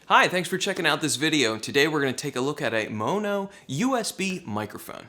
Hi, thanks for checking out this video. Today we're going to take a look at a Maono USB microphone.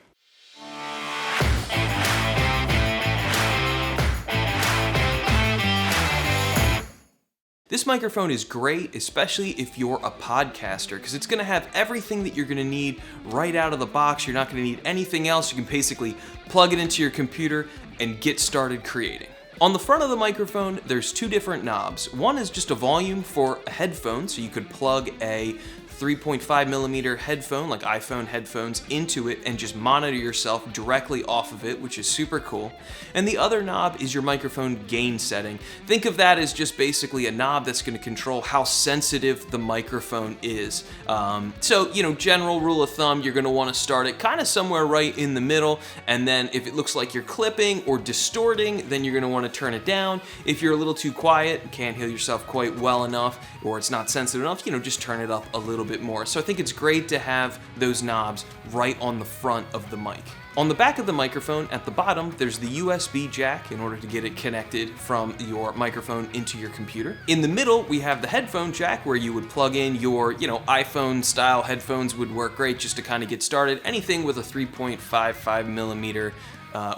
This microphone is great, especially if you're a podcaster, because it's going to have everything that you're going to need right out of the box. You're not going to need anything else. You can basically plug it into your computer and get started creating. On the front of the microphone, there's two different knobs. One is just a volume for a headphone, so you could plug a 3.5mm headphone, like iPhone headphones, into it and just monitor yourself directly off of it, which is super cool. And the other knob is your microphone gain setting. Think of that as just basically a knob that's going to control how sensitive the microphone is. So, general rule of thumb, you're going to want to start it kind of somewhere right in the middle, and then if it looks like you're clipping or distorting, then you're going to want to turn it down. If you're a little too quiet, can't hear yourself quite well enough, or it's not sensitive enough, just turn it up a little bit more. So I think it's great to have those knobs right on the front of the mic. On the back of the microphone at the bottom, there's the USB jack in order to get it connected from your microphone into your computer. In the middle, we have the headphone jack where you would plug in your, iPhone style headphones would work great just to kind of get started. Anything with a 3.55mm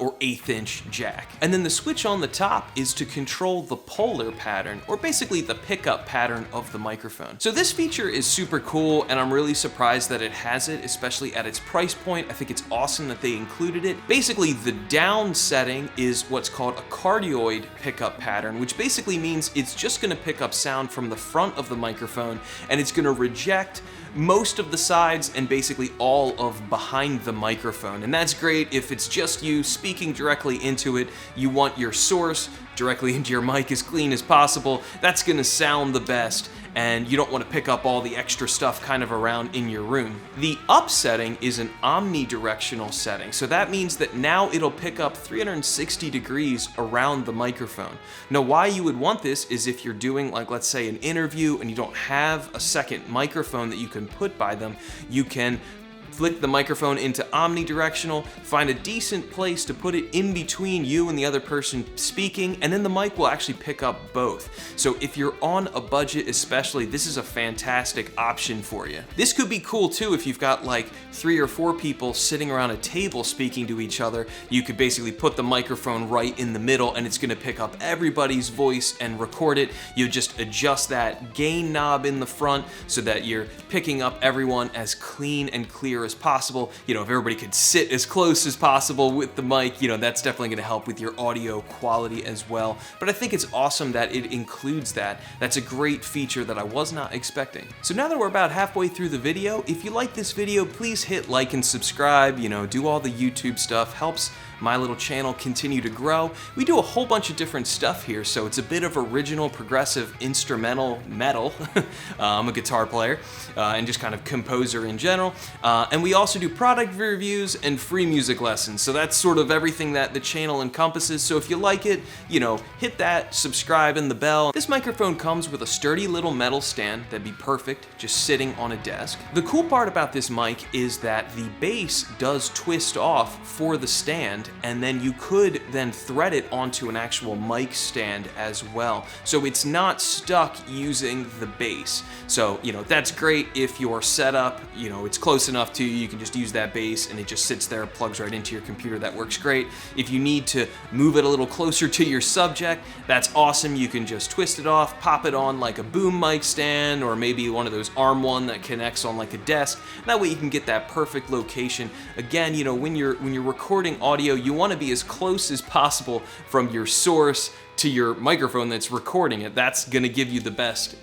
or 1/8" jack. And then the switch on the top is to control the polar pattern, or basically the pickup pattern of the microphone. So this feature is super cool, and I'm really surprised that it has it, especially at its price point. I think it's awesome that they included it. Basically, the down setting is what's called a cardioid pickup pattern, which basically means it's just gonna pick up sound from the front of the microphone, and it's gonna reject most of the sides and basically all of behind the microphone. And that's great if it's just you speaking directly into it. You want your source directly into your mic as clean as possible. That's gonna sound the best, and you don't want to pick up all the extra stuff kind of around in your room. The up setting is an omnidirectional setting, so that means that now it'll pick up 360 degrees around the microphone. Now, why you would want this is if you're doing, like, let's say an interview and you don't have a second microphone that you can put by them, you can flick the microphone into omnidirectional, find a decent place to put it in between you and the other person speaking, and then the mic will actually pick up both. So if you're on a budget especially, this is a fantastic option for you. This could be cool too if you've got like 3 or 4 people sitting around a table speaking to each other. You could basically put the microphone right in the middle and it's gonna pick up everybody's voice and record it. You just adjust that gain knob in the front so that you're picking up everyone as clean and clear as possible. If everybody could sit as close as possible with the mic, that's definitely going to help with your audio quality as well. But I think it's awesome that it includes that. That's a great feature that I was not expecting. So now that we're about halfway through the video, if you like this video, please hit like and subscribe, do all the YouTube stuff. Helps my little channel continue to grow. We do a whole bunch of different stuff here, so it's a bit of original progressive instrumental metal. I'm a guitar player and just kind of composer in general. And we also do product reviews and free music lessons. So that's sort of everything that the channel encompasses. So if you like it, hit that subscribe and the bell. This microphone comes with a sturdy little metal stand that'd be perfect just sitting on a desk. The cool part about this mic is that the base does twist off for the stand, and then you could then thread it onto an actual mic stand as well. So it's not stuck using the base. So, that's great if your setup, it's close enough to you can just use that base and it just sits there, plugs right into your computer. That works great. If you need to move it a little closer to your subject, that's awesome. You can just twist it off, pop it on like a boom mic stand, or maybe one of those arm one that connects on like a desk. That way you can get that perfect location. Again, when you're recording audio, you want to be as close as possible from your source to your microphone that's recording it. That's going to give you the best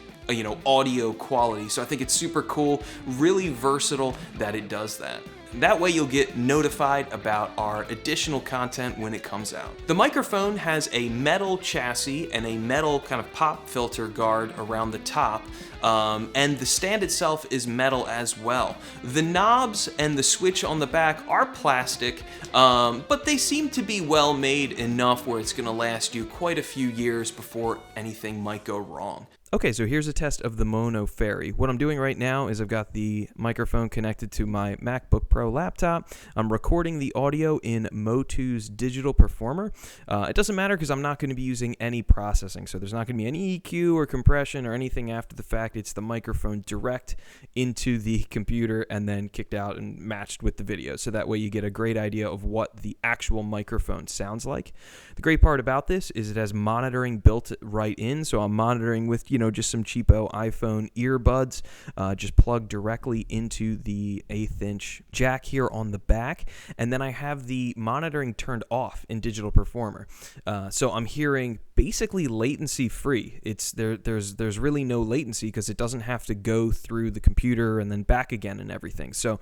audio quality. So I think it's super cool, really versatile that it does that. That way you'll get notified about our additional content when it comes out. The microphone has a metal chassis and a metal kind of pop filter guard around the top, and the stand itself is metal as well. The knobs and the switch on the back are plastic, but they seem to be well made enough where it's gonna last you quite a few years before anything might go wrong. Okay, so here's a test of the Maono Fairy. What I'm doing right now is I've got the microphone connected to my MacBook Pro laptop. I'm recording the audio in Motu's Digital Performer. It doesn't matter because I'm not going to be using any processing, so there's not going to be any EQ or compression or anything after the fact. It's the microphone direct into the computer and then kicked out and matched with the video, so that way you get a great idea of what the actual microphone sounds like. The great part about this is it has monitoring built right in, so I'm monitoring with, just some cheapo iPhone earbuds, just plugged directly into the 1/8 inch jack here on the back, and then I have the monitoring turned off in Digital Performer. So I'm hearing basically latency free. There's really no latency because it doesn't have to go through the computer and then back again and everything. So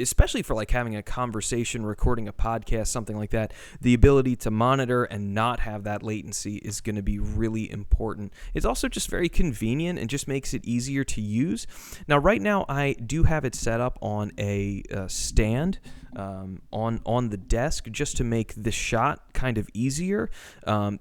especially for like having a conversation, recording a podcast, something like that, the ability to monitor and not have that latency is going to be really important. It's also just very convenient and just makes it easier to use. Now, right now, I do have it set up on a stand on the desk just to make the shot kind of easier.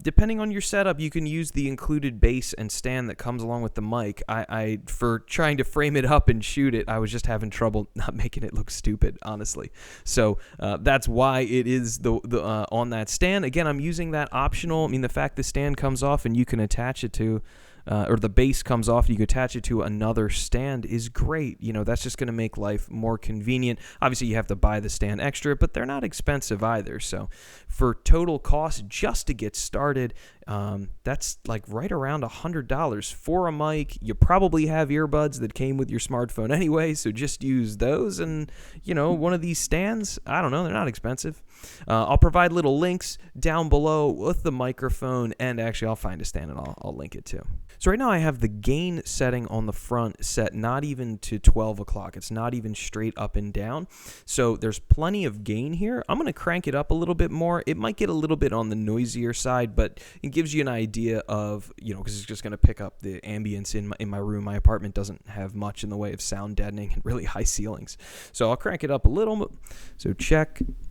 Depending on your setup, you can use the included base and stand that comes along with the mic. I for trying to frame it up and shoot it, I was just having trouble not making it look stupid, honestly. So that's why it is the on that stand. Again, I'm using that optional. I mean, the fact the stand comes off and you can attach it to or the base comes off, you can attach it to another stand is great. That's just going to make life more convenient. Obviously, you have to buy the stand extra, but they're not expensive either. So for total cost just to get started, that's like right around $100 for a mic. You probably have earbuds that came with your smartphone anyway, so just use those. And, one of these stands, I don't know, they're not expensive. I'll provide little links down below with the microphone, and actually I'll find a stand and I'll link it too. So right now I have the gain setting on the front set not even to 12 o'clock. It's not even straight up and down. So there's plenty of gain here. I'm going to crank it up a little bit more. It might get a little bit on the noisier side, but it gives you an idea of, because it's just going to pick up the ambience in my room. My apartment doesn't have much in the way of sound deadening and really high ceilings. So I'll crank it up a little. So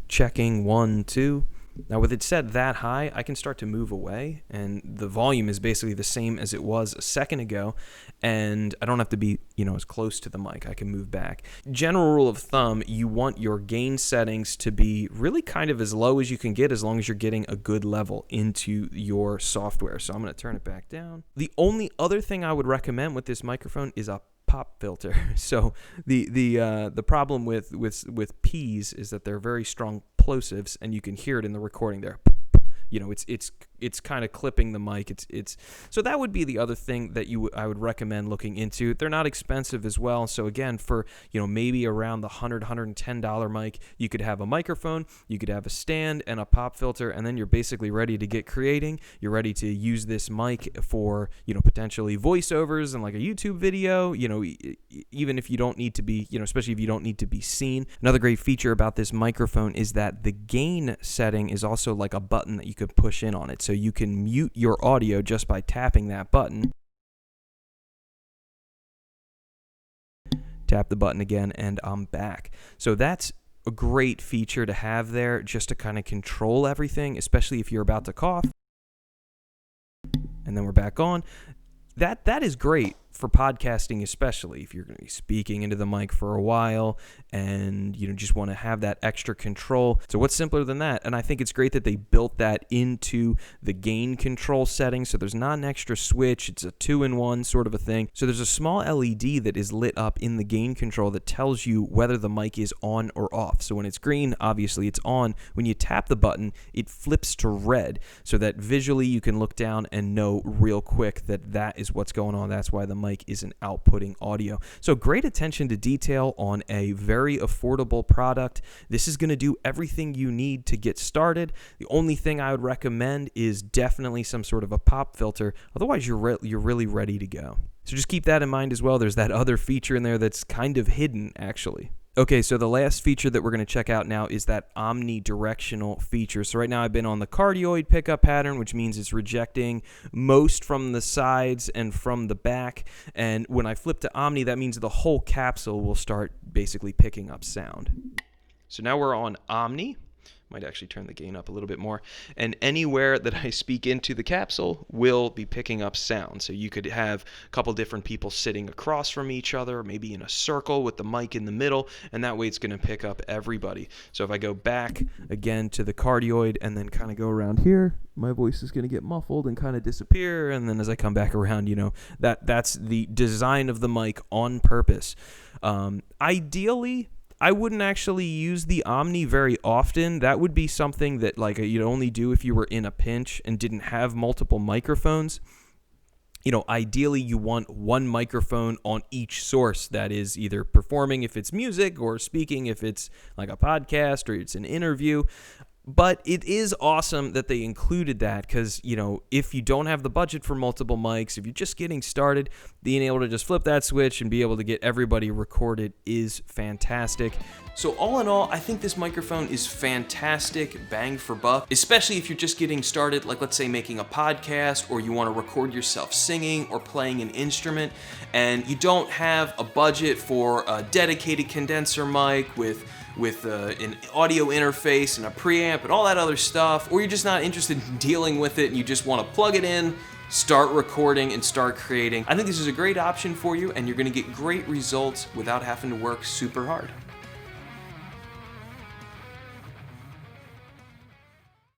checking 1, 2. Now, with it set that high, I can start to move away, and the volume is basically the same as it was a second ago, and I don't have to be, as close to the mic. I can move back. General rule of thumb, you want your gain settings to be really kind of as low as you can get as long as you're getting a good level into your software. So I'm going to turn it back down. The only other thing I would recommend with this microphone is a pop filter. So the problem with P's is that they're very strong plosives, and you can hear it in the recording there. It's kind of clipping the mic. It's so that would be the other thing that I would recommend looking into. They're not expensive as well. So again, for maybe around the $110 mic, you could have a microphone, you could have a stand and a pop filter, and then you're basically ready to get creating. You're ready to use this mic for potentially voiceovers and like a YouTube video. Even if you don't need to be especially if you don't need to be seen. Another great feature about this microphone is that the gain setting is also like a button that you could push in on it. So you can mute your audio just by tapping that button. Tap the button again, and I'm back. So that's a great feature to have there just to kind of control everything, especially if you're about to cough. And then we're back on. That is great for podcasting, especially if you're going to be speaking into the mic for a while and just want to have that extra control. So what's simpler than that? And I think it's great that they built that into the gain control setting. So there's not an extra switch. It's a 2-in-1 sort of a thing. So there's a small LED that is lit up in the gain control that tells you whether the mic is on or off. So when it's green, obviously it's on. When you tap the button, it flips to red so that visually you can look down and know real quick that is what's going on. That's why the mic isn't outputting audio. So great attention to detail on a very affordable product. This is going to do everything you need to get started. The only thing I would recommend is definitely some sort of a pop filter. Otherwise, you're really ready to go. So just keep that in mind as well. There's that other feature in there that's kind of hidden, actually. Okay, so the last feature that we're going to check out now is that omnidirectional feature. So right now I've been on the cardioid pickup pattern, which means it's rejecting most from the sides and from the back. And when I flip to omni, that means the whole capsule will start basically picking up sound. So now we're on omni. Might actually turn the gain up a little bit more. And anywhere that I speak into the capsule will be picking up sound. So you could have a couple different people sitting across from each other, maybe in a circle with the mic in the middle, and that way it's going to pick up everybody. So if I go back again to the cardioid and then kind of go around here, my voice is going to get muffled and kind of disappear. And then as I come back around, that's the design of the mic on purpose. Ideally, I wouldn't actually use the Omni very often. That would be something that you'd only do if you were in a pinch and didn't have multiple microphones. Ideally you want one microphone on each source that is either performing if it's music or speaking if it's like a podcast or it's an interview. But it is awesome that they included that because, if you don't have the budget for multiple mics, if you're just getting started, being able to just flip that switch and be able to get everybody recorded is fantastic. So all in all, I think this microphone is fantastic, bang for buck, especially if you're just getting started, like let's say making a podcast or you want to record yourself singing or playing an instrument and you don't have a budget for a dedicated condenser mic with an audio interface and a preamp and all that other stuff, or you're just not interested in dealing with it and you just want to plug it in, start recording, and start creating. I think this is a great option for you and you're going to get great results without having to work super hard.